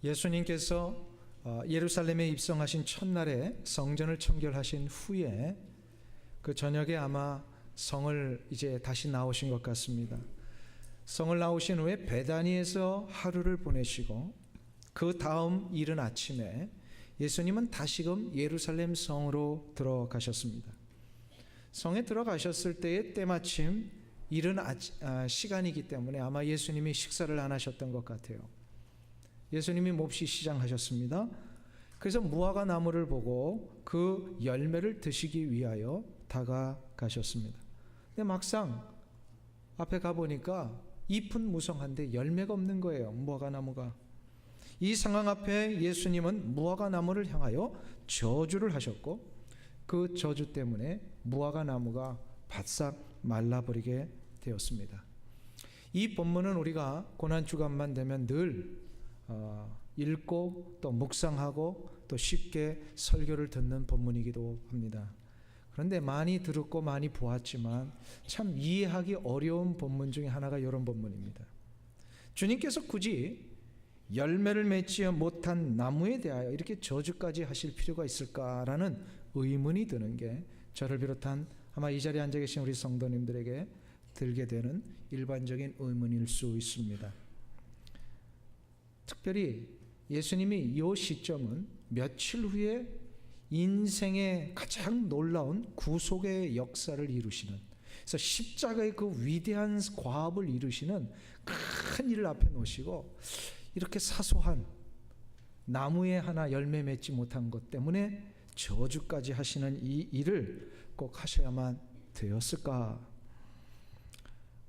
예수님께서 예루살렘에 입성하신 첫날에 성전을 청결하신 후에 그 저녁에 아마 성을 이제 다시 나오신 것 같습니다. 성을 나오신 후에 베다니에서 하루를 보내시고 그 다음 이른 아침에 예수님은 다시금 예루살렘 성으로 들어가셨습니다. 성에 들어가셨을 때에 때마침 이른 시간이기 때문에 아마 예수님이 식사를 안 하셨던 것 같아요. 예수님이 몹시 시장하셨습니다. 그래서 무화과 나무를 보고 그 열매를 드시기 위하여 다가가셨습니다. 근데 막상 앞에 가보니까 잎은 무성한데 열매가 없는 거예요. 무화과 나무가. 이 상황 앞에 예수님은 무화과 나무를 향하여 저주를 하셨고 그 저주 때문에 무화과 나무가 바싹 말라버리게 되었습니다. 이 본문은 우리가 고난주간만 되면 늘 읽고 또 묵상하고 또 쉽게 설교를 듣는 본문이기도 합니다. 그런데 많이 들었고 많이 보았지만 참 이해하기 어려운 본문 중에 하나가 이런 본문입니다. 주님께서 굳이 열매를 맺지 못한 나무에 대하여 이렇게 저주까지 하실 필요가 있을까라는 의문이 드는 게 저를 비롯한 아마 이 자리에 앉아 계신 우리 성도님들에게 들게 되는 일반적인 의문일 수 있습니다. 특별히 예수님이 이 시점은 며칠 후에 인생의 가장 놀라운 구속의 역사를 이루시는, 그래서 십자가의 그 위대한 과업을 이루시는 큰 일을 앞에 놓으시고 이렇게 사소한 나무에 하나 열매 맺지 못한 것 때문에 저주까지 하시는 이 일을 꼭 하셔야만 되었을까?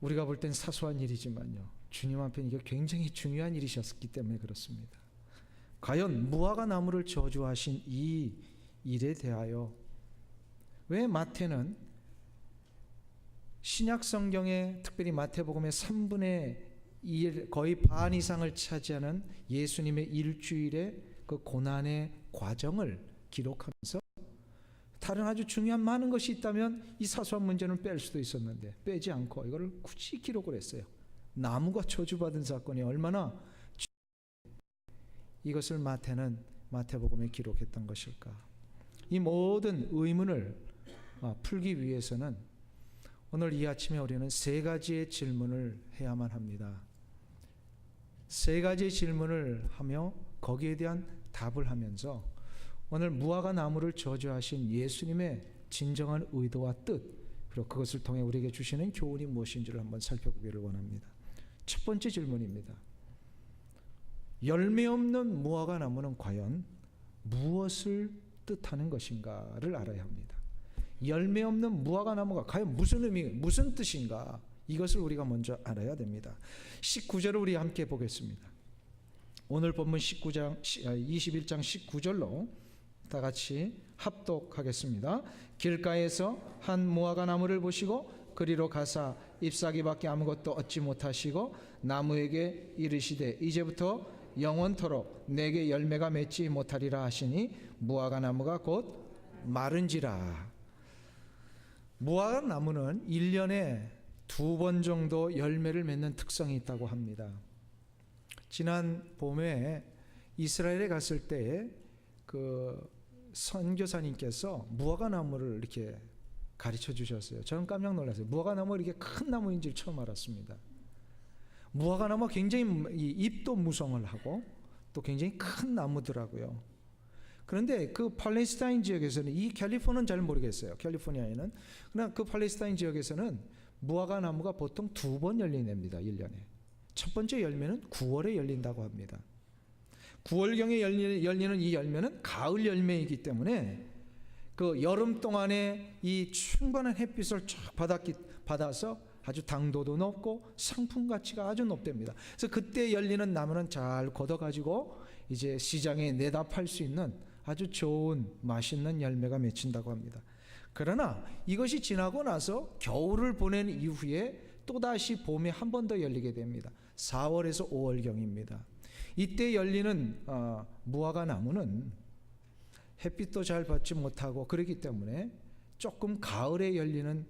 우리가 볼 땐 사소한 일이지만요, 주님 앞에는 이게 굉장히 중요한 일이셨기 때문에 그렇습니다. 과연 무화과 나무를 저주하신 이 일에 대하여 왜 마태는 신약 성경에 특별히 마태복음의 3분의 1, 거의 반 이상을 차지하는 예수님의 일주일의 그 고난의 과정을 기록하면서 다른 아주 중요한 많은 것이 있다면 이 사소한 문제는 뺄 수도 있었는데 빼지 않고 이걸 굳이 기록을 했어요. 나무가 저주받은 사건이 얼마나 이것을 마태는 마태복음에 기록했던 것일까? 이 모든 의문을 풀기 위해서는 오늘 이 아침에 우리는 세 가지의 질문을 해야만 합니다. 세 가지의 질문을 하며 거기에 대한 답을 하면서 오늘 무화과 나무를 저주하신 예수님의 진정한 의도와 뜻, 그리고 그것을 통해 우리에게 주시는 교훈이 무엇인지를 한번 살펴보기를 원합니다. 첫 번째 질문입니다. 열매 없는 무화과 나무는 과연 무엇을 뜻하는 것인가를 알아야 합니다. 열매 없는 무화과 나무가 과연 무슨 의미, 무슨 뜻인가, 이것을 우리가 먼저 알아야 됩니다. 19절을 우리 함께 보겠습니다. 오늘 본문 21장 19절로 다 같이 합독하겠습니다. 길가에서 한 무화과 나무를 보시고 그리로 가사 잎사귀밖에 아무것도 얻지 못하시고 나무에게 이르시되 이제부터 영원토록 내게 열매가 맺지 못하리라 하시니 무화과 나무가 곧 마른지라. 무화과 나무는 1년에 2번 정도 열매를 맺는 특성이 있다고 합니다. 지난 봄에 이스라엘에 갔을 때 그 선교사님께서 무화과 나무를 이렇게 가르쳐 주셨어요. 저는 깜짝 놀랐어요. 무화과 나무가 이렇게 큰 나무인지 처음 알았습니다. 무화과 나무가 굉장히 잎도 무성을 하고 또 굉장히 큰 나무더라고요. 그런데 그 팔레스타인 지역에서는, 이 캘리포니아는 잘 모르겠어요. 캘리포니아에는 그냥 그 팔레스타인 지역에서는 무화과 나무가 보통 2번 열린답니다. 1년에. 첫 번째 열매는 9월에 열린다고 합니다. 9월경에 열리는 이 열매는 가을 열매이기 때문에 그 여름 동안에 이 충분한 햇빛을 쫙 받아서 아주 당도도 높고 상품 가치가 아주 높답니다. 그래서 그때 열리는 나무는 잘 걷어가지고 이제 시장에 내다 팔 수 있는 아주 좋은 맛있는 열매가 맺힌다고 합니다. 그러나 이것이 지나고 나서 겨울을 보낸 이후에 또다시 봄에 한 번 더 열리게 됩니다. 4월에서 5월경입니다. 이때 열리는 무화과 나무는 햇빛도 잘 받지 못하고 그렇기 때문에 조금 가을에 열리는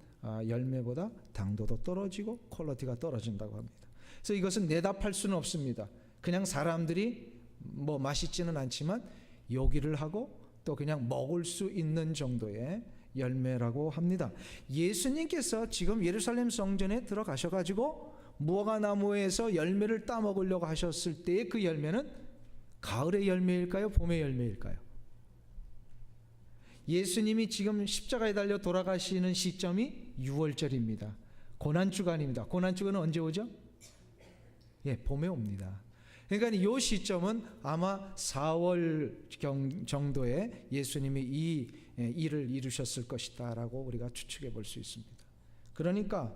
열매보다 당도도 떨어지고 퀄리티가 떨어진다고 합니다. 그래서 이것은 내다 팔 수는 없습니다. 그냥 사람들이 뭐 맛있지는 않지만 요기를 하고 또 그냥 먹을 수 있는 정도의 열매라고 합니다. 예수님께서 지금 예루살렘 성전에 들어가셔가지고 무화과 나무에서 열매를 따먹으려고 하셨을 때의 그 열매는 가을의 열매일까요? 봄의 열매일까요? 예수님이 지금 십자가에 달려 돌아가시는 시점이 6월절입니다. 고난주간입니다. 고난주간은 언제 오죠? 예, 봄에 옵니다. 그러니까 이 시점은 아마 4월 정도에 예수님이 이 일을 이루셨을 것이다라고 우리가 추측해 볼 수 있습니다. 그러니까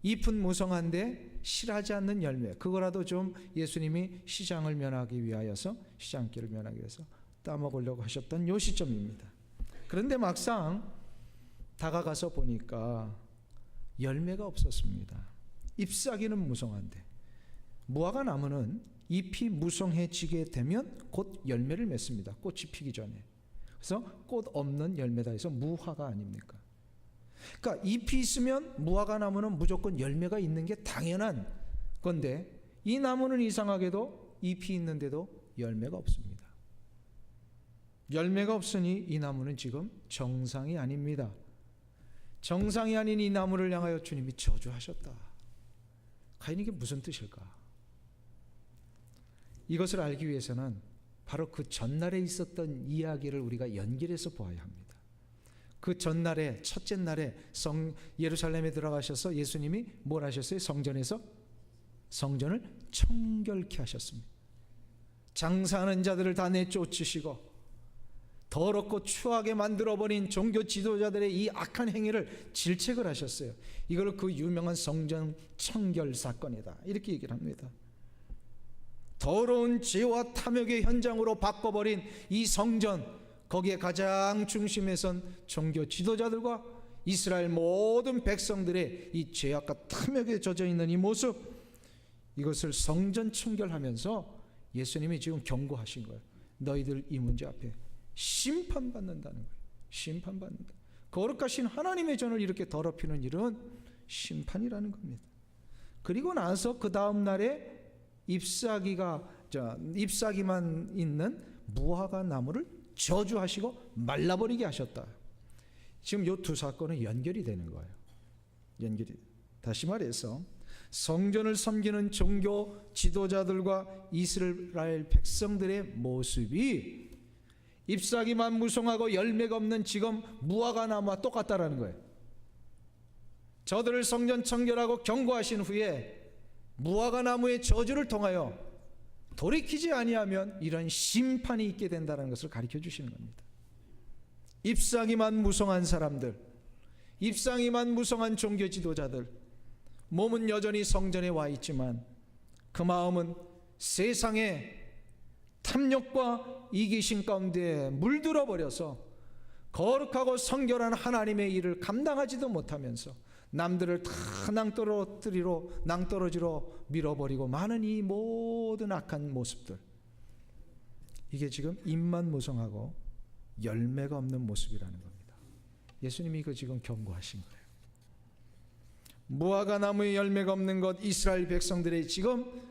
잎은 무성한데 실하지 않는 열매, 그거라도 좀 예수님이 시장을 면하기 위하여서, 시장길을 면하기 위해서 따먹으려고 하셨던 요 시점입니다. 그런데 막상 다가가서 보니까 열매가 없었습니다. 잎사귀는 무성한데, 무화과 나무는 잎이 무성해지게 되면 곧 열매를 맺습니다. 꽃이 피기 전에. 그래서 꽃 없는 열매다 해서 무화과 아닙니까? 그러니까 잎이 있으면 무화과 나무는 무조건 열매가 있는 게 당연한 건데, 이 나무는 이상하게도 잎이 있는데도 열매가 없습니다. 열매가 없으니 이 나무는 지금 정상이 아닙니다. 정상이 아닌 이 나무를 향하여 주님이 저주하셨다. 과연 이게 무슨 뜻일까? 이것을 알기 위해서는 바로 그 전날에 있었던 이야기를 우리가 연결해서 보아야 합니다. 그 전날에, 첫째 날에 예루살렘에 들어가셔서 예수님이 뭘 하셨어요? 성전에서 성전을 청결케 하셨습니다. 장사하는 자들을 다 내쫓으시고 더럽고 추하게 만들어버린 종교 지도자들의 이 악한 행위를 질책을 하셨어요. 이걸 그 유명한 성전 청결 사건이다, 이렇게 얘기를 합니다. 더러운 죄와 탐욕의 현장으로 바꿔버린 이 성전, 거기에 가장 중심에 선 종교 지도자들과 이스라엘 모든 백성들의 이 죄악과 탐욕에 젖어 있는 이 모습, 이것을 성전 청결하면서 예수님이 지금 경고하신 거예요. 너희들 이 문제 앞에 심판받는다는 거예요. 심판받는다. 거룩하신 하나님의 전을 이렇게 더럽히는 일은 심판이라는 겁니다. 그리고 나서 그 다음 날에 잎사귀만 있는 무화과 나무를 저주하시고 말라버리게 하셨다. 지금 이 두 사건은 연결이 되는 거예요. 다시 말해서 성전을 섬기는 종교 지도자들과 이스라엘 백성들의 모습이 잎사귀만 무성하고 열매가 없는 지금 무화과 나무와 똑같다라는 거예요. 저들을 성전 청결하고 경고하신 후에 무화과 나무의 저주를 통하여 돌이키지 아니하면 이런 심판이 있게 된다는 것을 가르쳐 주시는 겁니다. 잎사귀만 무성한 사람들, 잎사귀만 무성한 종교 지도자들, 몸은 여전히 성전에 와 있지만 그 마음은 세상의 탐욕과 이기심 가운데 물들어 버려서 거룩하고 성결한 하나님의 일을 감당하지도 못하면서 남들을 다 낭떠러지로 밀어버리고 많은 이 모든 악한 모습들, 이게 지금 잎만 무성하고 열매가 없는 모습이라는 겁니다. 예수님이 이거 지금 경고하신 거예요. 무화과 나무의 열매가 없는 것, 이스라엘 백성들의 지금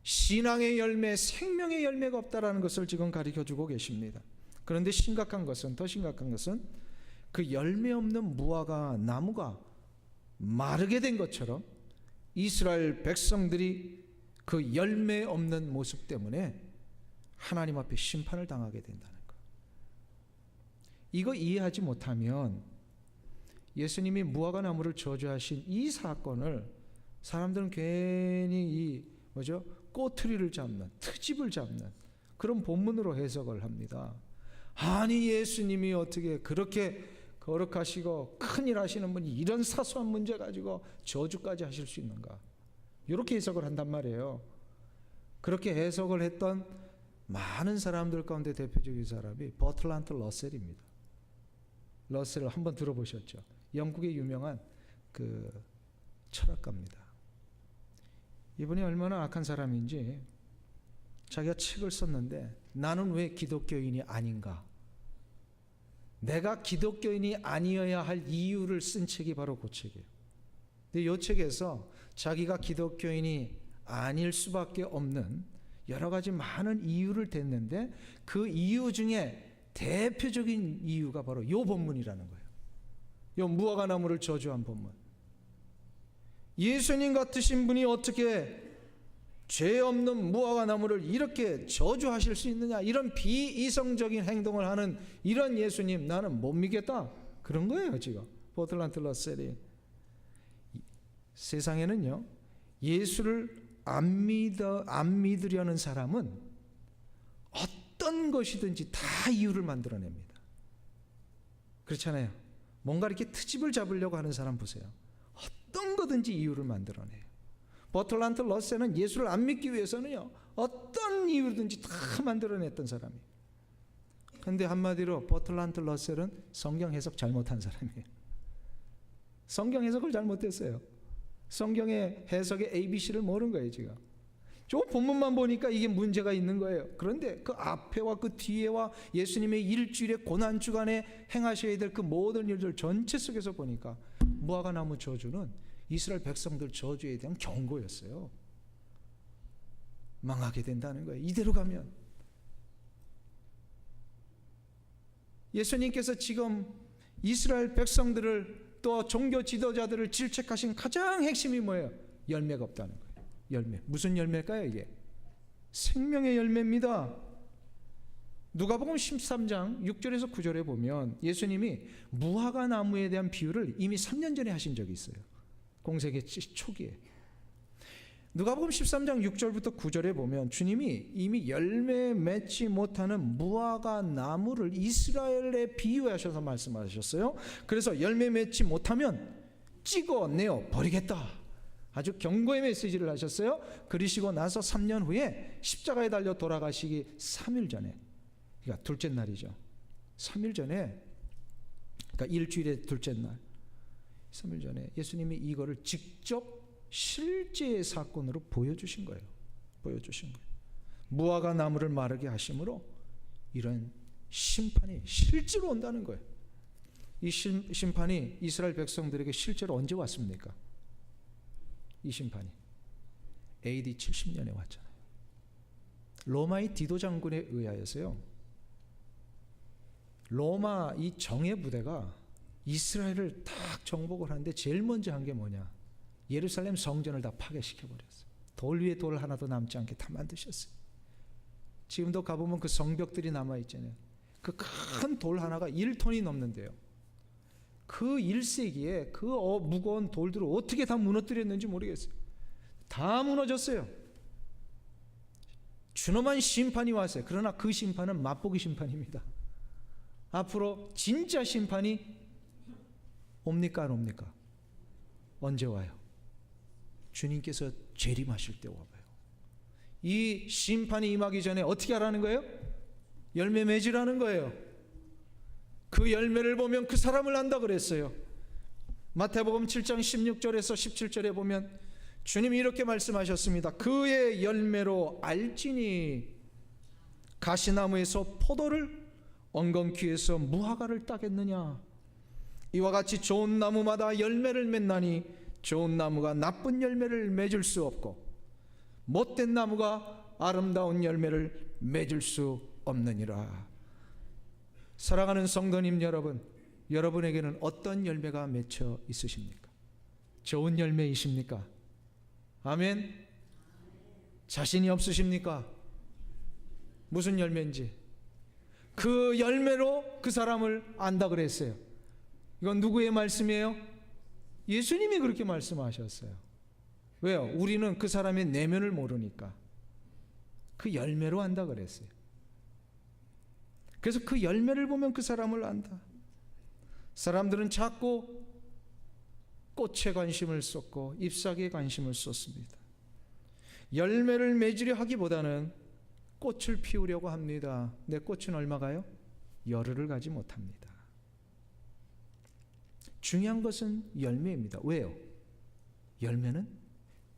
신앙의 열매, 생명의 열매가 없다라는 것을 지금 가르쳐주고 계십니다. 그런데 더 심각한 것은 그 열매 없는 무화과 나무가 마르게 된 것처럼 이스라엘 백성들이 그 열매 없는 모습 때문에 하나님 앞에 심판을 당하게 된다는 것. 이거 이해하지 못하면 예수님이 무화과 나무를 저주하신 이 사건을 사람들은 괜히 꼬투리를 잡는, 트집을 잡는 그런 본문으로 해석을 합니다. 아니, 예수님이 어떻게 그렇게 거룩하시고 큰일 하시는 분이 이런 사소한 문제 가지고 저주까지 하실 수 있는가? 이렇게 해석을 한단 말이에요. 그렇게 해석을 했던 많은 사람들 가운데 대표적인 사람이 버틀란트 러셀입니다. 러셀을 한번 들어보셨죠? 영국의 유명한 그 철학가입니다. 이분이 얼마나 악한 사람인지 자기가 책을 썼는데, 나는 왜 기독교인이 아닌가? 내가 기독교인이 아니어야 할 이유를 쓴 책이 바로 그 책이에요. 근데 이 책에서 자기가 기독교인이 아닐 수밖에 없는 여러 가지 많은 이유를 댔는데 그 이유 중에 대표적인 이유가 바로 이 본문이라는 거예요. 이 무화과 나무를 저주한 본문. 예수님 같으신 분이 어떻게 죄 없는 무화과 나무를 이렇게 저주하실 수 있느냐, 이런 비이성적인 행동을 하는 이런 예수님 나는 못 믿겠다, 그런 거예요. 지금 버틀란트 러셀이 세상에는요, 예수를 안 믿으려는 사람은 어떤 것이든지 다 이유를 만들어냅니다. 그렇잖아요. 뭔가 이렇게 트집을 잡으려고 하는 사람 보세요. 어떤 거든지 이유를 만들어내요. 버틀란트 러셀은 예수를 안 믿기 위해서는요, 어떤 이유든지 다 만들어냈던 사람이에요. 그런데 한마디로 버틀란트 러셀은 성경 해석 잘못한 사람이에요. 성경 해석을 잘못했어요. 성경의 해석의 ABC를 모르는 거예요. 지금 저 본문만 보니까 이게 문제가 있는 거예요. 그런데 그 앞에와 그 뒤에와 예수님의 일주일의 고난주간에 행하셔야 될 그 모든 일들 전체 속에서 보니까 무화과 나무 저주는 이스라엘 백성들 저주에 대한 경고였어요. 망하게 된다는 거예요. 이대로 가면. 예수님께서 지금 이스라엘 백성들을 또 종교 지도자들을 질책하신 가장 핵심이 뭐예요? 열매가 없다는 거예요. 열매. 무슨 열매일까요? 이게 생명의 열매입니다. 누가복음 13장 6절에서 9절에 보면 예수님이 무화과 나무에 대한 비유를 이미 3년 전에 하신 적이 있어요. 공생의 초기에. 누가복음 13장 6절부터 9절에 보면 주님이 이미 열매 맺지 못하는 무화과 나무를 이스라엘에 비유하셔서 말씀하셨어요. 그래서 열매 맺지 못하면 찍어내어 버리겠다, 아주 경고의 메시지를 하셨어요. 그러시고 나서 3년 후에 십자가에 달려 돌아가시기 3일 전에, 그러니까 둘째 날이죠. 3일 전에, 그러니까 일주일의 둘째 날, 3일 전에 예수님이 이거를 직접 실제의 사건으로 보여주신 거예요. 보여주신 거예요. 무화과 나무를 마르게 하심으로 이런 심판이 실제로 온다는 거예요. 이 심판이 이스라엘 백성들에게 실제로 언제 왔습니까? 이 심판이 AD 70년에 왔잖아요. 로마의 디도 장군에 의하여서요, 로마 이 정예 부대가 이스라엘을 딱 정복을 하는데 제일 먼저 한 게 뭐냐? 예루살렘 성전을 다 파괴시켜버렸어요. 돌 위에 돌 하나도 남지 않게 다 만드셨어요. 지금도 가보면 그 성벽들이 남아있잖아요. 그 큰 돌 하나가 1톤이 넘는데요. 그 1세기에 그 무거운 돌들을 어떻게 다 무너뜨렸는지 모르겠어요. 다 무너졌어요. 준엄한 심판이 왔어요. 그러나 그 심판은 맛보기 심판입니다. 앞으로 진짜 심판이 옵니까 안 옵니까? 언제 와요? 주님께서 재림하실 때 와봐요. 이 심판이 임하기 전에 어떻게 하라는 거예요? 열매 맺으라는 거예요. 그 열매를 보면 그 사람을 안다 그랬어요. 마태복음 7장 16절에서 17절에 보면 주님이 이렇게 말씀하셨습니다. 그의 열매로 알지니 가시나무에서 포도를, 엉겅퀴에서 무화과를 따겠느냐. 이와 같이 좋은 나무마다 열매를 맺나니 좋은 나무가 나쁜 열매를 맺을 수 없고 못된 나무가 아름다운 열매를 맺을 수 없느니라. 사랑하는 성도님 여러분, 여러분에게는 어떤 열매가 맺혀 있으십니까? 좋은 열매이십니까? 아멘. 자신이 없으십니까? 무슨 열매인지 그 열매로 그 사람을 안다 그랬어요. 이건 누구의 말씀이에요? 예수님이 그렇게 말씀하셨어요. 왜요? 우리는 그 사람의 내면을 모르니까 그 열매로 안다 그랬어요. 그래서 그 열매를 보면 그 사람을 안다. 사람들은 자꾸 꽃에 관심을 쏟고 잎사귀에 관심을 쏟습니다. 열매를 맺으려 하기보다는 꽃을 피우려고 합니다. 내 꽃은 얼마가요? 열흘을 가지 못합니다. 중요한 것은 열매입니다. 왜요? 열매는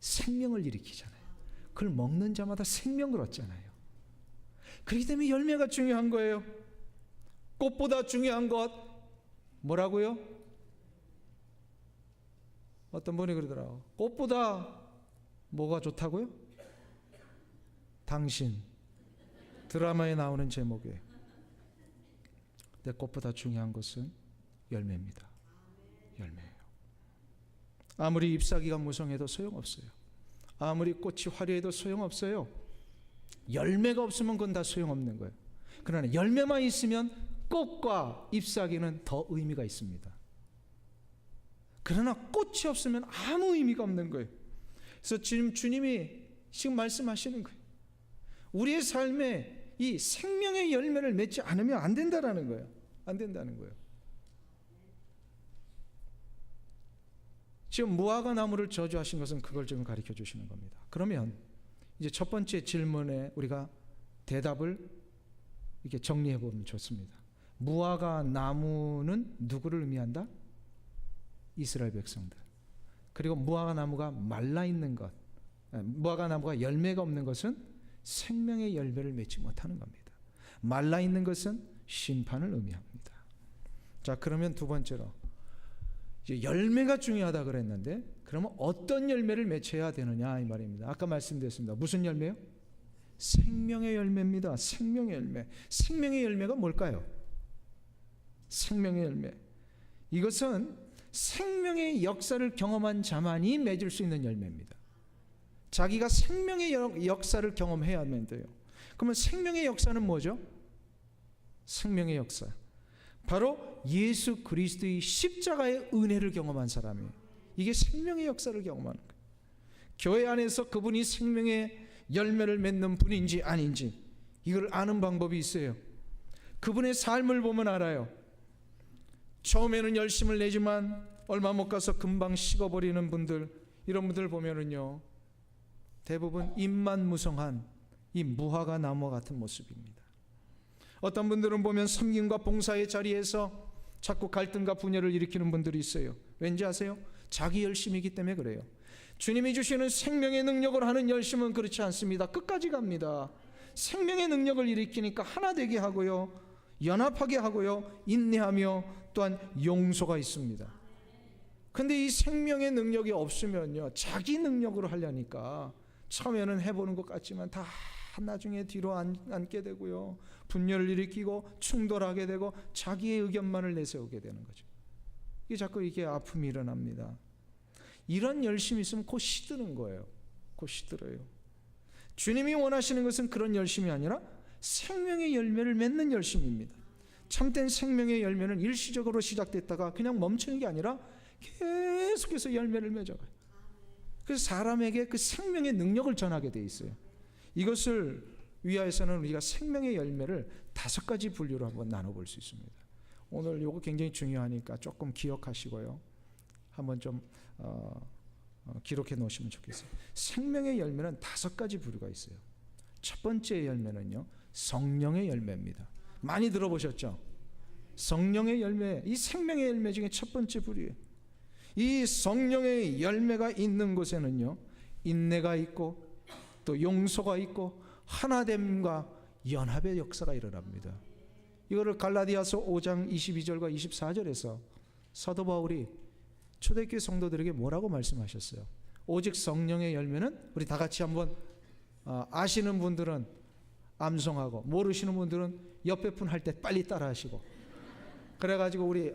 생명을 일으키잖아요. 그걸 먹는 자마다 생명을 얻잖아요. 그렇기 때문에 열매가 중요한 거예요. 꽃보다 중요한 것 뭐라고요? 어떤 분이 그러더라고요. 꽃보다 뭐가 좋다고요? 당신 드라마에 나오는 제목이에요. 근데 꽃보다 중요한 것은 열매입니다. 열매예요. 아무리 잎사귀가 무성해도 소용없어요. 아무리 꽃이 화려해도 소용없어요. 열매가 없으면 그건 다 소용없는 거예요. 그러나 열매만 있으면 꽃과 잎사귀는 더 의미가 있습니다. 그러나 꽃이 없으면 아무 의미가 없는 거예요. 그래서 지금 주님이 지금 말씀하시는 거예요. 우리의 삶에 이 생명의 열매를 맺지 않으면 안 된다라는 거예요. 안 된다는 거예요. 지금 무화과 나무를 저주하신 것은 그걸 지금 가르쳐 주시는 겁니다. 그러면 이제 첫 번째 질문에 우리가 대답을 이렇게 정리해 보면 좋습니다. 무화과 나무는 누구를 의미한다? 이스라엘 백성들. 그리고 무화과 나무가 말라 있는 것, 무화과 나무가 열매가 없는 것은 생명의 열매를 맺지 못하는 겁니다. 말라 있는 것은 심판을 의미합니다. 자, 그러면 두 번째로 이제 열매가 중요하다 그랬는데, 그러면 어떤 열매를 맺혀야 되느냐 이 말입니다. 아까 말씀드렸습니다. 무슨 열매요? 생명의 열매입니다. 생명의 열매. 생명의 열매가 뭘까요? 생명의 열매. 이것은 생명의 역사를 경험한 자만이 맺을 수 있는 열매입니다. 자기가 생명의 역사를 경험해야만 돼요. 그러면 생명의 역사는 뭐죠? 생명의 역사. 바로 예수 그리스도의 십자가의 은혜를 경험한 사람이에요. 이게 생명의 역사를 경험하는 거예요. 교회 안에서 그분이 생명의 열매를 맺는 분인지 아닌지 이걸 아는 방법이 있어요. 그분의 삶을 보면 알아요. 처음에는 열심을 내지만 얼마 못 가서 금방 식어버리는 분들, 이런 분들 보면은요, 대부분 잎만 무성한 이 무화과 나무 같은 모습입니다. 어떤 분들은 보면 섬김과 봉사의 자리에서 자꾸 갈등과 분열을 일으키는 분들이 있어요. 왠지 아세요? 자기 열심이기 때문에 그래요. 주님이 주시는 생명의 능력을 하는 열심은 그렇지 않습니다. 끝까지 갑니다. 생명의 능력을 일으키니까 하나 되게 하고요, 연합하게 하고요, 인내하며 또한 용서가 있습니다. 근데 이 생명의 능력이 없으면요, 자기 능력으로 하려니까 처음에는 해보는 것 같지만 다 나중에 뒤로 앉게 되고요, 분열을 일으키고 충돌하게 되고 자기의 의견만을 내세우게 되는 거죠. 이게 자꾸 이게 아픔이 일어납니다. 이런 열심이 있으면 곧 시드는 거예요. 곧 시들어요. 주님이 원하시는 것은 그런 열심이 아니라 생명의 열매를 맺는 열심입니다. 참된 생명의 열매는 일시적으로 시작됐다가 그냥 멈추는 게 아니라 계속해서 열매를 맺어가요. 그래서 사람에게 그 생명의 능력을 전하게 돼 있어요. 이것을 위하여서는 우리가 생명의 열매를 5가지 분류로 한번 나눠볼 수 있습니다. 오늘 이거 굉장히 중요하니까 조금 기억하시고요, 한번 좀 기록해 놓으시면 좋겠어요. 생명의 열매는 5가지 부류가 있어요. 첫 번째 열매는요, 성령의 열매입니다. 많이 들어보셨죠? 성령의 열매, 이 생명의 열매 중에 첫 번째 부류예요. 이 성령의 열매가 있는 곳에는요, 인내가 있고 또 용서가 있고 하나됨과 연합의 역사가 일어납니다. 이거를 갈라디아서 5장 22절과 24절에서 사도 바울이 초대교회 성도들에게 뭐라고 말씀하셨어요? 오직 성령의 열매는, 우리 다 같이 한번 아시는 분들은 암송하고 모르시는 분들은 옆에 분 할 때 빨리 따라 하시고, 그래가지고 우리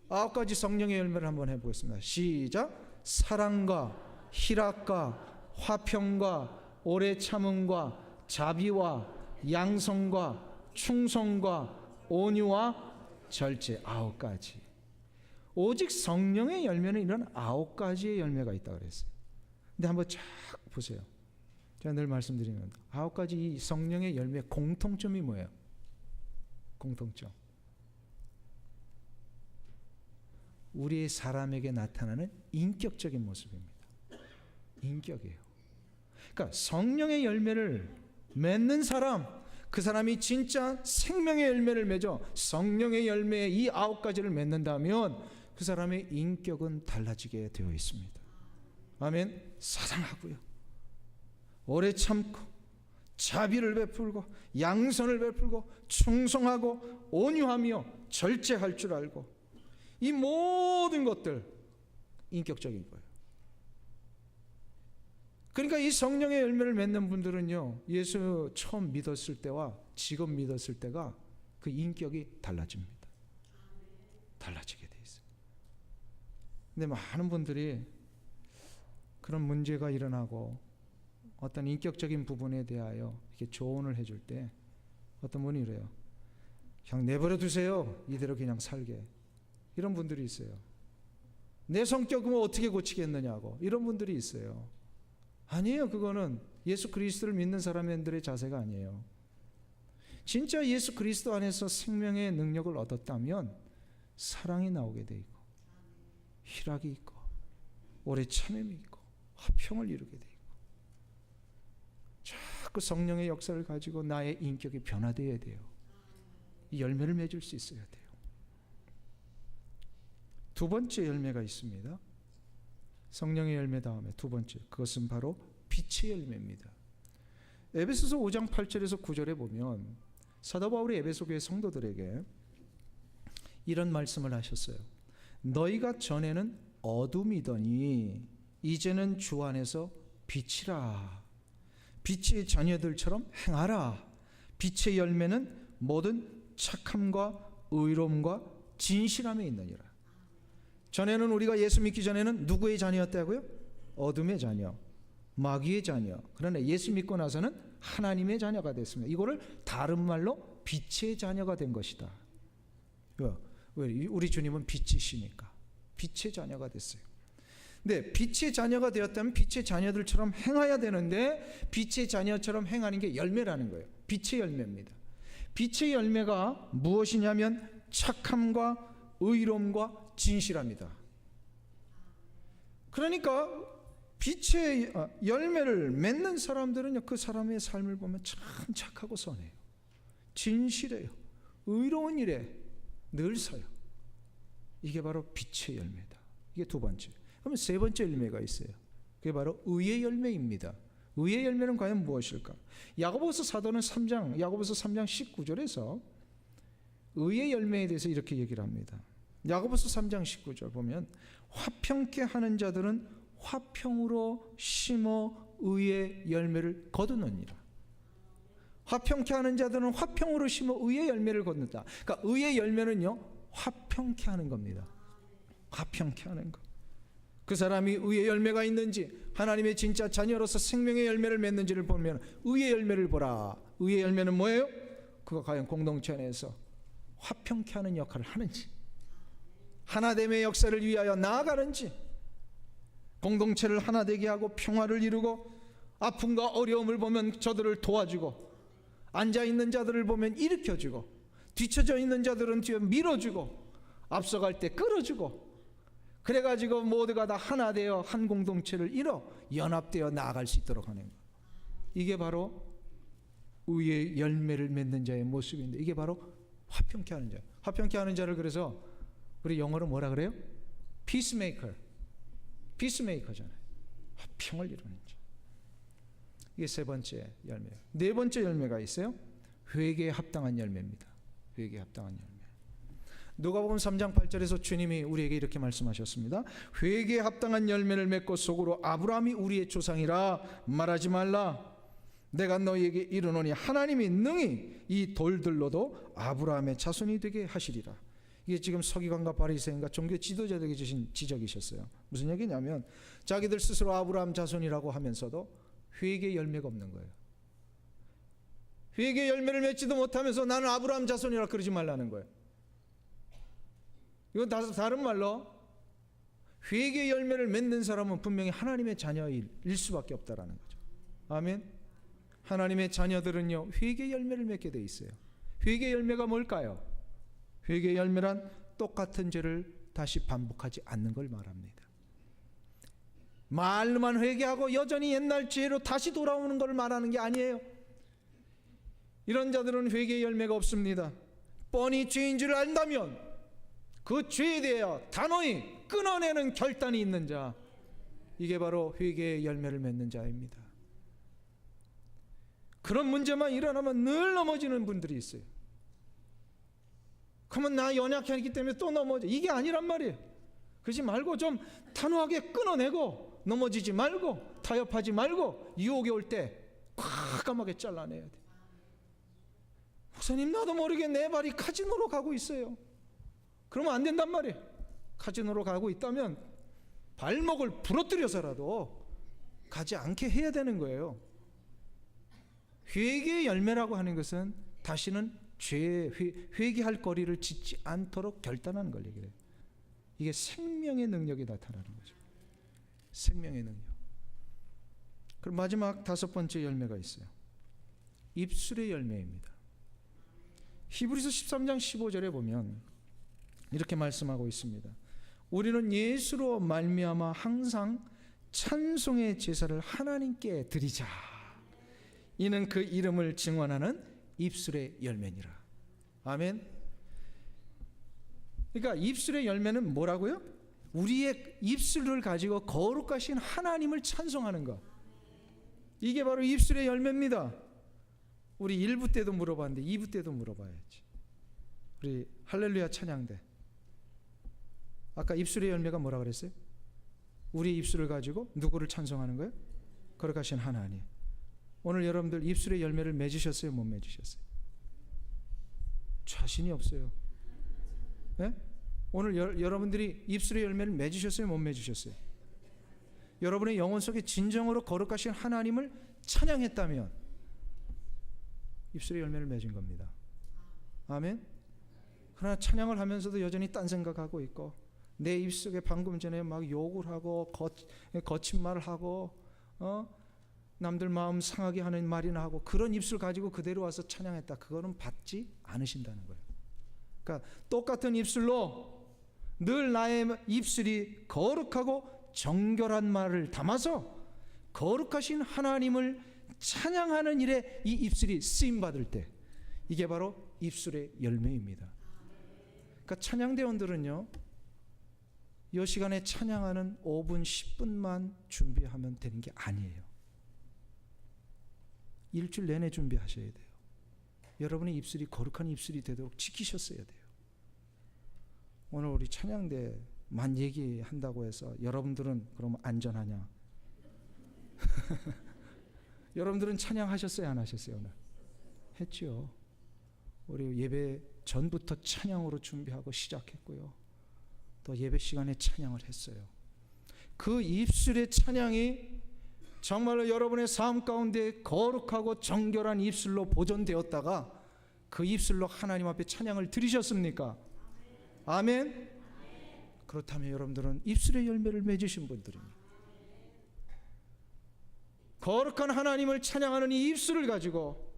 9가지 성령의 열매를 한번 해보겠습니다. 시작. 사랑과 희락과 화평과 오래 참음과 자비와 양성과 충성과 온유와 절제. 9가지. 오직 성령의 열매는 이런 9가지의 열매가 있다고 그랬어요. 근데 한번 쫙 보세요. 제가 늘 말씀드리는 9가지 이 성령의 열매의 공통점이 뭐예요? 공통점. 우리의 사람에게 나타나는 인격적인 모습입니다. 인격이에요. 그러니까 성령의 열매를 맺는 사람, 그 사람이 진짜 생명의 열매를 맺어 성령의 열매의 이 9가지를 맺는다면 그 사람의 인격은 달라지게 되어 있습니다. 아멘. 사랑하고요, 오래 참고 자비를 베풀고 양선을 베풀고 충성하고 온유하며 절제할 줄 알고, 이 모든 것들 인격적인 거예요. 그러니까 이 성령의 열매를 맺는 분들은요, 예수 처음 믿었을 때와 지금 믿었을 때가 그 인격이 달라집니다. 달라지게 돼 있어요. 근데 많은 분들이 그런 문제가 일어나고 어떤 인격적인 부분에 대하여 이렇게 조언을 해줄 때 어떤 분이 이래요. 그냥 내버려 두세요. 이대로 그냥 살게. 이런 분들이 있어요. 내 성격은 어떻게 고치겠느냐고 이런 분들이 있어요. 아니에요. 그거는 예수 그리스도를 믿는 사람들의 자세가 아니에요. 진짜 예수 그리스도 안에서 생명의 능력을 얻었다면 사랑이 나오게 돼 있고 희락이 있고 오래 참음이 있고 화평을 이루게 돼 있고 자꾸 성령의 역사를 가지고 나의 인격이 변화되어야 돼요. 이 열매를 맺을 수 있어야 돼요. 두 번째 열매가 있습니다. 성령의 열매 다음에 두 번째, 그것은 바로 빛의 열매입니다. 에베소서 5장 8절에서 9절에 보면 사도 바울이 에베소 교회 성도들에게 이런 말씀을 하셨어요. 너희가 전에는 어둠이더니 이제는 주 안에서 빛이라. 빛의 자녀들처럼 행하라. 빛의 열매는 모든 착함과 의로움과 진실함에 있느니라. 전에는 우리가 예수 믿기 전에는 누구의 자녀였다고요? 어둠의 자녀, 마귀의 자녀. 그러나 예수 믿고 나서는 하나님의 자녀가 됐습니다. 이거를 다른 말로 빛의 자녀가 된 것이다. 왜? 우리 주님은 빛이시니까 빛의 자녀가 됐어요. 근데 빛의 자녀가 되었다면 빛의 자녀들처럼 행해야 되는데 빛의 자녀처럼 행하는 게 열매라는 거예요. 빛의 열매입니다. 빛의 열매가 무엇이냐면 착함과 의로움과 진실합니다. 그러니까 빛의 열매를 맺는 사람들은요, 그 사람의 삶을 보면 참 착하고 선해요. 진실해요. 의로운 일에 늘 서요. 이게 바로 빛의 열매다. 이게 두 번째. 그러면 세 번째 열매가 있어요. 그게 바로 의의 열매입니다. 의의 열매는 과연 무엇일까? 야고보서 3장 19절에서 의의 열매에 대해서 이렇게 얘기를 합니다. 야고보서 3장 19절 보면 화평케 하는 자들은 화평으로 심어 의의 열매를 거두느니라. 화평케 하는 자들은 화평으로 심어 의의 열매를 거둔다. 그러니까 의의 열매는요, 화평케 하는 겁니다. 화평케 하는 것. 그 사람이 의의 열매가 있는지, 하나님의 진짜 자녀로서 생명의 열매를 맺는지를 보면 의의 열매를 보라. 의의 열매는 뭐예요? 그가 과연 공동체 안에서 화평케 하는 역할을 하는지, 하나됨의 역사를 위하여 나아가는지, 공동체를 하나되게 하고 평화를 이루고 아픔과 어려움을 보면 저들을 도와주고, 앉아있는 자들을 보면 일으켜주고, 뒤쳐져 있는 자들은 뒤에 밀어주고, 앞서갈 때 끌어주고, 그래가지고 모두가 다 하나 되어 한 공동체를 이뤄 연합되어 나아갈 수 있도록 하는 것. 이게 바로 의의 열매를 맺는 자의 모습인데, 이게 바로 화평케 하는 자. 화평케 하는 자를 그래서 우리 영어로 뭐라 그래요? 피스메이커. 피스메이커잖아요. 화평을 이루는 자. 이게 세 번째 열매예요. 네 번째 열매가 있어요. 회개에 합당한 열매입니다. 회개에 합당한 열매. 누가복음 3장 8절에서 주님이 우리에게 이렇게 말씀하셨습니다. 회개에 합당한 열매를 맺고 속으로 아브라함이 우리의 조상이라 말하지 말라. 내가 너희에게 이르노니 하나님이 능히 이 돌들로도 아브라함의 자손이 되게 하시리라. 이게 지금 서기관과 바리새인과 종교 지도자들에게 주신 지적이셨어요. 무슨 얘기냐면 자기들 스스로 아브라함 자손이라고 하면서도 회개의 열매가 없는 거예요. 회개의 열매를 맺지도 못하면서 나는 아브라함 자손이라 그러지 말라는 거예요. 이건 다른 말로 회개의 열매를 맺는 사람은 분명히 하나님의 자녀일 수밖에 없다라는 거죠. 아멘. 하나님의 자녀들은요, 회개의 열매를 맺게 돼 있어요. 회개의 열매가 뭘까요? 회개의 열매란 똑같은 죄를 다시 반복하지 않는 걸 말합니다. 말로만 회개하고 여전히 옛날 죄로 다시 돌아오는 걸 말하는 게 아니에요. 이런 자들은 회개의 열매가 없습니다. 뻔히 죄인 줄 안다면 그 죄에 대하여 단호히 끊어내는 결단이 있는 자, 이게 바로 회개의 열매를 맺는 자입니다. 그런 문제만 일어나면 늘 넘어지는 분들이 있어요. 그러면 나 연약하기 때문에 또 넘어져. 이게 아니란 말이에요. 그러지 말고 좀 단호하게 끊어내고 넘어지지 말고 타협하지 말고 유혹이 올 때 과감하게 잘라내야 돼. 목사님, 나도 모르게 내 발이 카지노로 가고 있어요. 그러면 안 된단 말이에요. 카지노로 가고 있다면 발목을 부러뜨려서라도 가지 않게 해야 되는 거예요. 회개의 열매라고 하는 것은 다시는 회개할 거리를 짓지 않도록 결단하는 걸 얘기해요. 이게 생명의 능력이 나타나는 거죠. 생명의 능력. 그럼 마지막 5번째 열매가 있어요. 입술의 열매입니다. 히브리서 13장 15절에 보면 이렇게 말씀하고 있습니다. 우리는 예수로 말미암아 항상 찬송의 제사를 하나님께 드리자. 이는 그 이름을 증언하는 입술의 열매니라. 아멘. 그러니까 입술의 열매는 뭐라고요? 우리의 입술을 가지고 거룩하신 하나님을 찬송하는 것. 이게 바로 입술의 열매입니다. 우리 1부 때도 물어봤는데 2부 때도 물어봐야지. 우리 할렐루야 찬양대. 아까 입술의 열매가 뭐라 그랬어요? 우리의 입술을 가지고 누구를 찬송하는 거예요? 거룩하신 하나님. 오늘 여러분들 입술의 열매를 맺으셨어요? 못 맺으셨어요? 자신이 없어요. 네? 오늘 여러분들이 입술의 열매를 맺으셨어요? 못 맺으셨어요? 여러분의 영혼 속에 진정으로 거룩하신 하나님을 찬양했다면 입술의 열매를 맺은 겁니다. 아멘. 그러나 찬양을 하면서도 여전히 딴 생각하고 있고 내 입속에 방금 전에 막 욕을 하고 거친 말을 하고 남들 마음 상하게 하는 말이나 하고 그런 입술 가지고 그대로 와서 찬양했다. 그거는 받지 않으신다는 거예요. 그러니까 똑같은 입술로 늘 나의 입술이 거룩하고 정결한 말을 담아서 거룩하신 하나님을 찬양하는 일에 이 입술이 쓰임받을 때 이게 바로 입술의 열매입니다. 그러니까 찬양대원들은요, 이 시간에 찬양하는 5분 10분만 준비하면 되는 게 아니에요. 일주일 내내 준비하셔야 돼요. 여러분의 입술이 거룩한 입술이 되도록 지키셨어야 돼요. 오늘 우리 찬양대만 얘기한다고 해서 여러분들은 그러면 안전하냐? 여러분들은 찬양하셨어요? 안 하셨어요? 오늘? 했죠. 우리 예배 전부터 찬양으로 준비하고 시작했고요. 또 예배 시간에 찬양을 했어요. 그 입술의 찬양이 정말로 여러분의 삶 가운데 거룩하고 정결한 입술로 보존되었다가 그 입술로 하나님 앞에 찬양을 드리셨습니까? 아멘. 그렇다면 여러분들은 입술의 열매를 맺으신 분들입니다. 거룩한 하나님을 찬양하는 이 입술을 가지고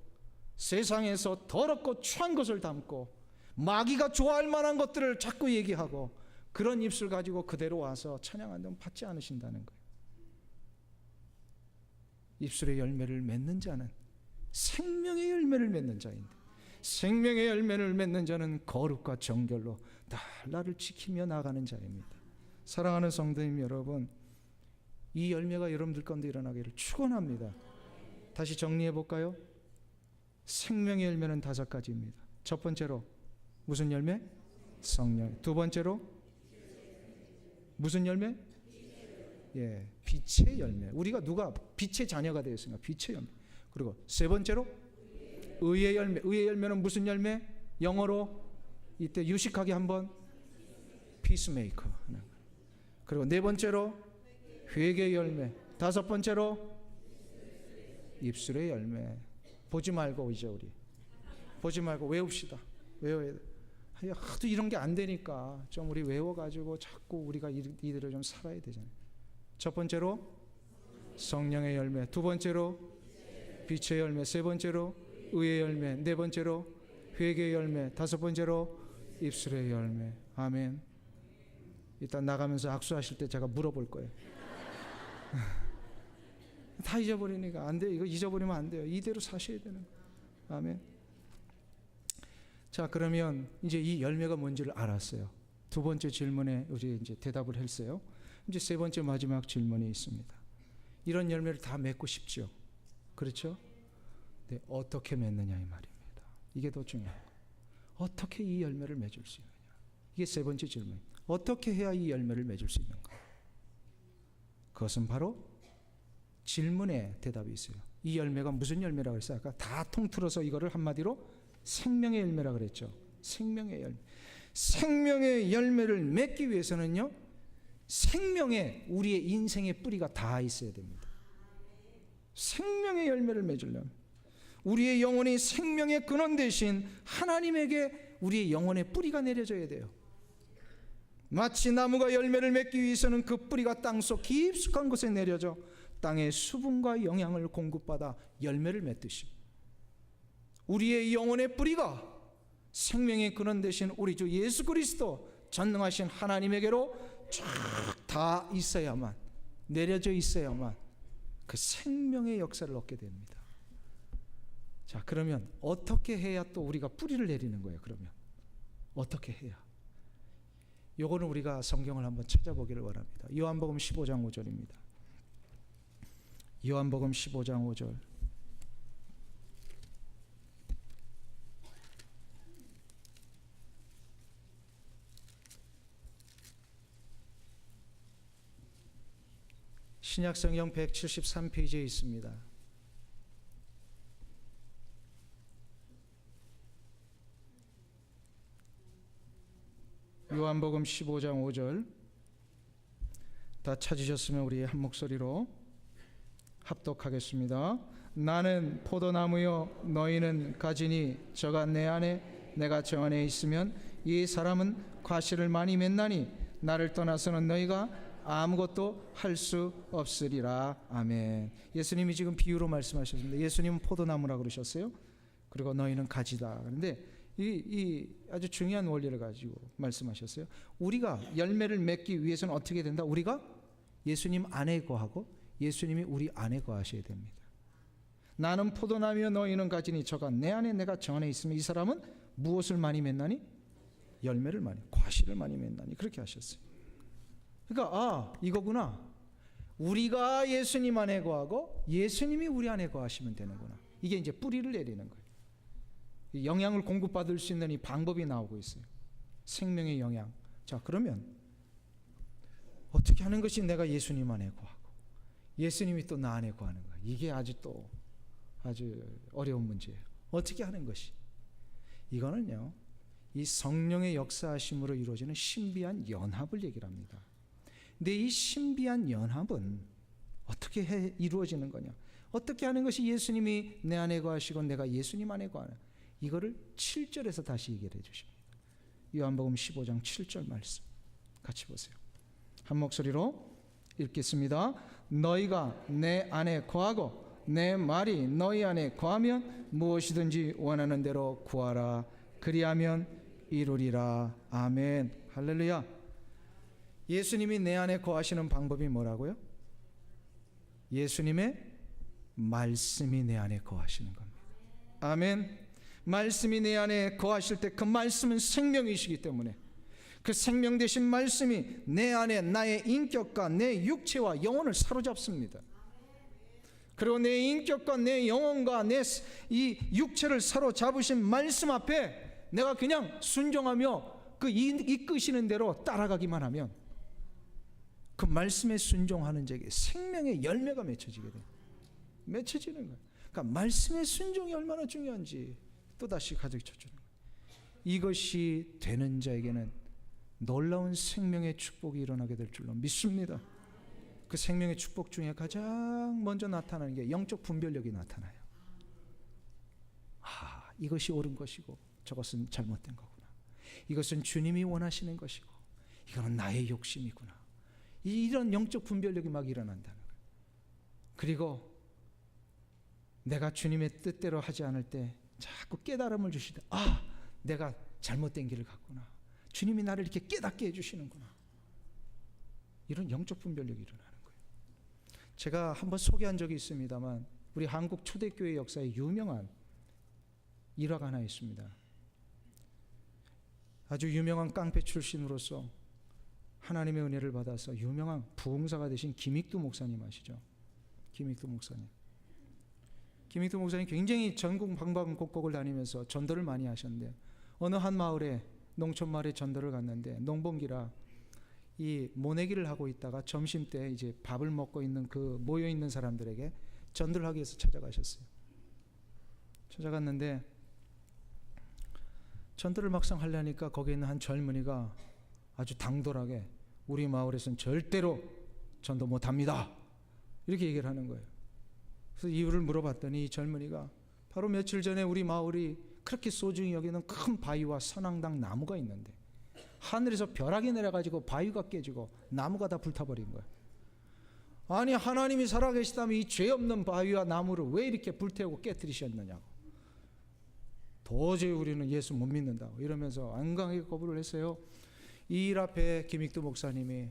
세상에서 더럽고 추한 것을 담고 마귀가 좋아할 만한 것들을 자꾸 얘기하고 그런 입술 가지고 그대로 와서 찬양한다면 받지 않으신다는 거예요. 입술의 열매를 맺는 자는 생명의 열매를 맺는 자인데 생명의 열매를 맺는 자는 거룩과 정결로 다 나를 지키며 나가는 자입니다. 사랑하는 성도님 여러분, 이 열매가 여러분들 가운데 일어나기를 축원합니다. 다시 정리해 볼까요? 생명의 열매는 5가지입니다. 첫 번째로 무슨 열매? 성령. 두 번째로 무슨 열매? 예, 빛의 열매. 우리가 누가 빛의 자녀가 되었습니까? 빛의 열매. 그리고 세 번째로 의의 열매. 의의 열매는 무슨 열매? 영어로 이때 유식하게 한번 피스메이커. 그리고 네 번째로 회개의 열매. 5번째로 입술의 열매. 보지 말고 이제 우리 보지 말고 외웁시다. 외워야 돼. 하도 이런 게 안 되니까 좀 우리 외워가지고 자꾸 우리가 이대로 좀 살아야 되잖아요. 첫 번째로 성령의 열매, 두 번째로 빛의 열매, 세 번째로 의의 열매, 네 번째로 회개의 열매, 5번째로 입술의 열매. 아멘. 일단 나가면서 악수하실 때 제가 물어볼 거예요. 다 잊어버리니까 안 돼요. 이거 잊어버리면 안 돼요. 이대로 사셔야 되는 거예요. 아멘. 자, 그러면 이제 이 열매가 뭔지를 알았어요. 두 번째 질문에 우리 이제 대답을 했어요. 이제 세 번째 마지막 질문이 있습니다. 이런 열매를 다 맺고 싶죠. 그렇죠? 네, 어떻게 맺느냐 이 말입니다. 이게 더 중요해요. 어떻게 이 열매를 맺을 수 있느냐. 이게 세 번째 질문. 어떻게 해야 이 열매를 맺을 수 있는가? 그것은 바로 질문에 대답이 있어요. 이 열매가 무슨 열매라고 했어요? 아까 다 통틀어서 이거를 한마디로 생명의 열매라고 그랬죠. 생명의 열매. 생명의 열매를 맺기 위해서는요, 생명의 우리의 인생의 뿌리가 다 있어야 됩니다. 생명의 열매를 맺으려면 우리의 영혼이 생명의 근원 대신 하나님에게 우리의 영혼의 뿌리가 내려져야 돼요. 마치 나무가 열매를 맺기 위해서는 그 뿌리가 땅속 깊숙한 곳에 내려져 땅의 수분과 영양을 공급받아 열매를 맺듯이, 우리의 영혼의 뿌리가 생명의 근원 되신 우리 주 예수 그리스도 전능하신 하나님에게로 쫙 다 있어야만, 내려져 있어야만 그 생명의 역사를 얻게 됩니다. 자, 그러면 어떻게 해야 또 우리가 뿌리를 내리는 거예요? 그러면 어떻게 해야? 요거는 우리가 성경을 한번 찾아보기를 원합니다. 요한복음 15장 5절입니다. 요한복음 15장 5절. 신약성경 173페이지에 있습니다. 요한복음 15장 5절 다 찾으셨으면 우리 한 목소리로 합독하겠습니다. 나는 포도나무요 너희는 가지니 저가 내 안에 내가 저 안에 있으면 이 사람은 과실을 많이 맺나니 나를 떠나서는 너희가 아무것도 할 수 없으리라. 아멘. 예수님이 지금 비유로 말씀하셨습니다. 예수님은 포도나무라고 그러셨어요. 그리고 너희는 가지다. 그런데 이 아주 중요한 원리를 가지고 말씀하셨어요. 우리가 열매를 맺기 위해서는 어떻게 된다? 우리가 예수님 안에 거하고 예수님이 우리 안에 거하셔야 됩니다. 나는 포도나무여 너희는 가지니 저가 내 안에 내가 저 안에 있으면 이 사람은 무엇을 많이 맺나니? 열매를 많이, 과실을 많이 맺나니. 그렇게 하셨어요. 그러니까 이거구나. 우리가 예수님 안에 거하고 예수님이 우리 안에 거하시면 되는구나. 이게 이제 뿌리를 내리는 거예요. 영양을 공급받을 수 있는 이 방법이 나오고 있어요. 생명의 영양. 자, 그러면 어떻게 하는 것이 내가 예수님 안에 거하고 예수님이 또 나 안에 거하는 거야. 이게 아주 어려운 문제예요. 어떻게 하는 것이? 이거는요, 이 성령의 역사하심으로 이루어지는 신비한 연합을 얘기를 합니다. 근데 이 신비한 연합은 어떻게 이루어지는 거냐? 어떻게 하는 것이 예수님이 내 안에 거하시고 내가 예수님 안에 거하는, 이거를 7절에서 다시 얘기를 해주십니다. 요한복음 15장 7절 말씀 같이 보세요. 한 목소리로 읽겠습니다. 너희가 내 안에 거하고 내 말이 너희 안에 거하면 무엇이든지 원하는 대로 구하라. 그리하면 이루리라. 아멘. 할렐루야. 예수님이 내 안에 거하시는 방법이 뭐라고요? 예수님의 말씀이 내 안에 거하시는 겁니다. 아멘. 말씀이 내 안에 거하실 때 그 말씀은 생명이시기 때문에 그 생명 되신 말씀이 내 안에 나의 인격과 내 육체와 영혼을 사로잡습니다. 그리고 내 인격과 내 영혼과 내 이 육체를 사로잡으신 말씀 앞에 내가 그냥 순종하며 그 이끄시는 대로 따라가기만 하면 그 말씀에 순종하는 자에게 생명의 열매가 맺혀지게 돼요. 맺혀지는 거예요. 그러니까 말씀의 순종이 얼마나 중요한지 또다시 가득 쳐주는 거예요. 이것이 되는 자에게는 놀라운 생명의 축복이 일어나게 될 줄로 믿습니다. 그 생명의 축복 중에 가장 먼저 나타나는 게 영적 분별력이 나타나요. 이것이 옳은 것이고 저것은 잘못된 거구나. 이것은 주님이 원하시는 것이고 이거는 나의 욕심이구나. 이런 영적 분별력이 막 일어난다는 거예요. 그리고 내가 주님의 뜻대로 하지 않을 때 자꾸 깨달음을 주시다. 내가 잘못된 길을 갔구나. 주님이 나를 이렇게 깨닫게 해주시는구나. 이런 영적 분별력이 일어나는 거예요. 제가 한번 소개한 적이 있습니다만 우리 한국 초대교회 역사에 유명한 일화가 하나 있습니다. 아주 유명한 깡패 출신으로서 하나님의 은혜를 받아서 유명한 부흥사가 되신 김익두 목사님 아시죠? 김익두 목사님. 김익두 목사님 굉장히 전국 방방곡곡을 다니면서 전도를 많이 하셨는데 어느 한 마을에 농촌 마을에 전도를 갔는데 농번기라 이 모내기를 하고 있다가 점심 때 이제 밥을 먹고 있는 그 모여 있는 사람들에게 전도를 하기 위해서 찾아가셨어요. 찾아갔는데 전도를 막상 하려니까 거기에 있는 한 젊은이가 아주 당돌하게 우리 마을에서는 절대로 전도 못합니다, 이렇게 얘기를 하는 거예요. 그래서 이유를 물어봤더니 이 젊은이가 바로 며칠 전에 우리 마을이 그렇게 소중히 여기는 큰 바위와 선앙당 나무가 있는데 하늘에서 벼락이 내려가지고 바위가 깨지고 나무가 다 불타버린 거예요. 아니 하나님이 살아계시다면 이 죄 없는 바위와 나무를 왜 이렇게 불태우고 깨뜨리셨느냐고. 도저히 우리는 예수 못 믿는다고 이러면서 안강하게 거부를 했어요. 이 일 앞에 김익두 목사님이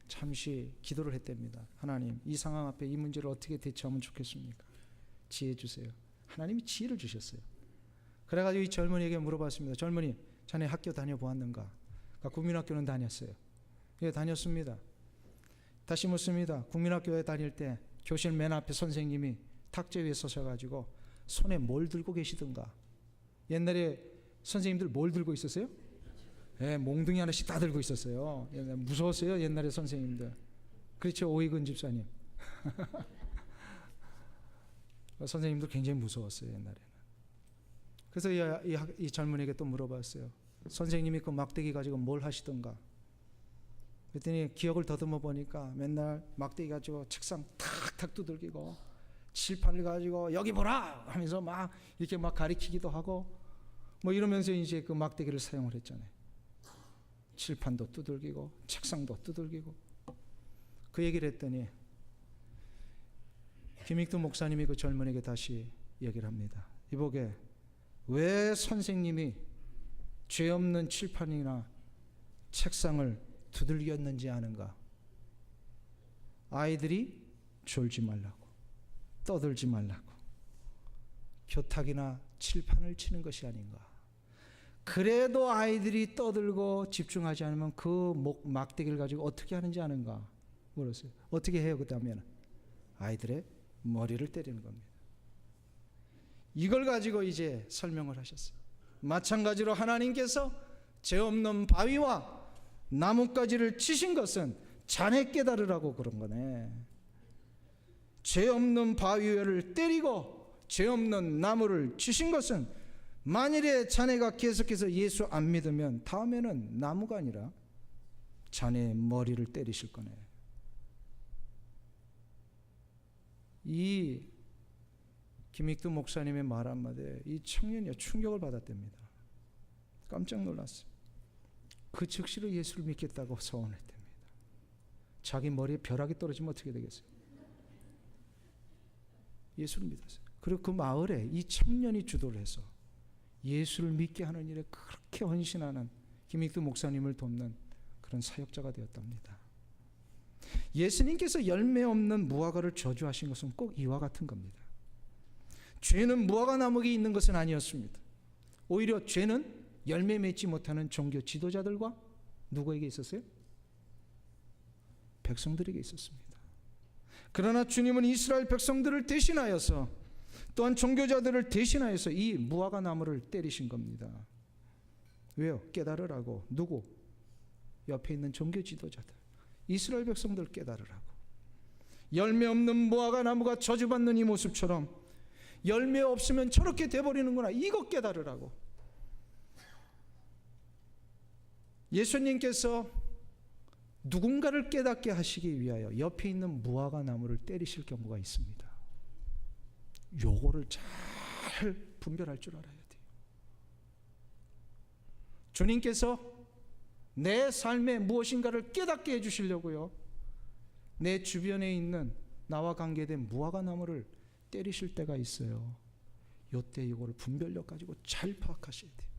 잠시 기도를 했답니다. 하나님, 이 상황 앞에 이 문제를 어떻게 대처하면 좋겠습니까? 지혜 주세요. 하나님이 지혜를 주셨어요. 그래가지고 이 젊은이에게 물어봤습니다. 젊은이, 자네 학교 다녀보았는가? 국민학교는 다녔어요. 예, 다녔습니다. 다시 묻습니다. 국민학교에 다닐 때 교실 맨 앞에 선생님이 탁자 위에 서셔가지고 손에 뭘 들고 계시던가? 옛날에 선생님들 뭘 들고 있었어요? 예, 몽둥이 하나씩 다 들고 있었어요. 무서웠어요, 옛날에 선생님들. 그렇죠, 오이근 집사님. 선생님들 굉장히 무서웠어요, 옛날에는. 그래서 이 젊은이에게 또 물어봤어요. 선생님이 그 막대기 가지고 뭘 하시던가? 그랬더니 기억을 더듬어 보니까 맨날 막대기 가지고 책상 탁탁 두들기고 칠판을 가지고 여기 보라 하면서 막 이렇게 막 가리키기도 하고 뭐 이러면서 이제 그 막대기를 사용을 했잖아요. 칠판도 두들기고 책상도 두들기고. 그 얘기를 했더니 김익두 목사님이 그 젊은이에게 다시 얘기를 합니다. 이보게, 왜 선생님이 죄 없는 칠판이나 책상을 두들겼는지 아는가? 아이들이 졸지 말라고, 떠들지 말라고, 교탁이나 칠판을 치는 것이 아닌가. 그래도 아이들이 떠들고 집중하지 않으면 그 막대기를 가지고 어떻게 하는지 아는가 물었어요. 어떻게 해요? 그다음에는 아이들의 머리를 때리는 겁니다. 이걸 가지고 이제 설명을 하셨어요. 마찬가지로 하나님께서 죄 없는 바위와 나뭇가지를 치신 것은 자네 깨달으라고 그런 거네. 죄 없는 바위를 때리고 죄 없는 나무를 치신 것은 만일에 자네가 계속해서 예수 안 믿으면 다음에는 나무가 아니라 자네의 머리를 때리실 거네. 이 김익두 목사님의 말 한마디에 이 청년이 충격을 받았답니다. 깜짝 놀랐어요. 그 즉시로 예수를 믿겠다고 서원했답니다. 자기 머리에 벼락이 떨어지면 어떻게 되겠어요? 예수를 믿었어요. 그리고 그 마을에 이 청년이 주도를 해서 예수를 믿게 하는 일에 그렇게 헌신하는 김익두 목사님을 돕는 그런 사역자가 되었답니다. 예수님께서 열매 없는 무화과를 저주하신 것은 꼭 이와 같은 겁니다. 죄는 무화과 나무에 있는 것은 아니었습니다. 오히려 죄는 열매 맺지 못하는 종교 지도자들과 누구에게 있었어요? 백성들에게 있었습니다. 그러나 주님은 이스라엘 백성들을 대신하여서 또한 종교자들을 대신하여서 이 무화과 나무를 때리신 겁니다. 왜요? 깨달으라고. 누구? 옆에 있는 종교 지도자들, 이스라엘 백성들 깨달으라고. 열매 없는 무화과 나무가 저주받는 이 모습처럼 열매 없으면 저렇게 돼버리는구나, 이거 깨달으라고. 예수님께서 누군가를 깨닫게 하시기 위하여 옆에 있는 무화과 나무를 때리실 경우가 있습니다. 요거를 잘 분별할 줄 알아야 돼요. 주님께서 내 삶에 무엇인가를 깨닫게 해주시려고요, 내 주변에 있는 나와 관계된 무화과 나무를 때리실 때가 있어요. 요때 이거를 분별력 가지고 잘 파악하셔야 돼요.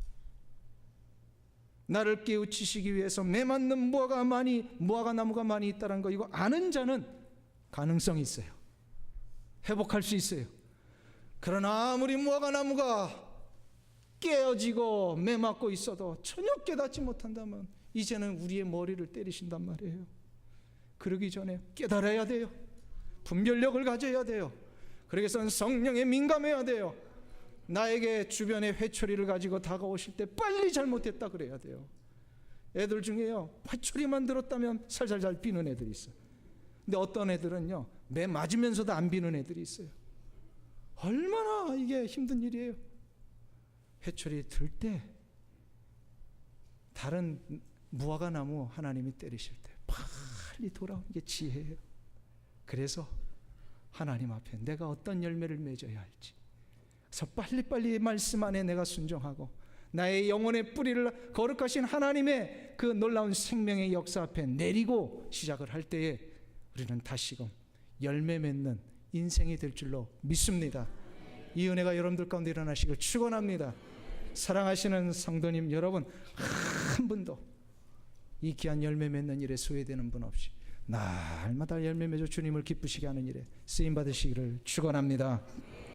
나를 깨우치시기 위해서 매맞는 무화과 나무가 많이 있다는 거, 이거 아는 자는 가능성이 있어요. 회복할 수 있어요. 그러나 아무리 무화과 나무가 깨어지고 매맞고 있어도 전혀 깨닫지 못한다면 이제는 우리의 머리를 때리신단 말이에요. 그러기 전에 깨달아야 돼요. 분별력을 가져야 돼요. 그래서 성령에 민감해야 돼요. 나에게 주변의 회초리를 가지고 다가오실 때 빨리 잘못했다 그래야 돼요. 애들 중에요, 화초리만 들었다면 살살살 비는 애들이 있어요. 근데 어떤 애들은요, 매 맞으면서도 안 비는 애들이 있어요. 얼마나 이게 힘든 일이에요. 회초리 들 때 다른 무화과 나무 하나님이 때리실 때 빨리 돌아오는 게 지혜예요. 그래서 하나님 앞에 내가 어떤 열매를 맺어야 할지, 그래서 빨리빨리 말씀 안에 내가 순종하고 나의 영혼의 뿌리를 거룩하신 하나님의 그 놀라운 생명의 역사 앞에 내리고 시작을 할 때에 우리는 다시금 열매 맺는 인생이 될 줄로 믿습니다. 이 은혜가 여러분들 가운데 일어나시길 축원합니다. 사랑하시는 성도님 여러분, 한 분도 이 귀한 열매 맺는 일에 소외되는 분 없이 날마다 열매 맺어 주님을 기쁘시게 하는 일에 쓰임 받으시기를 축원합니다.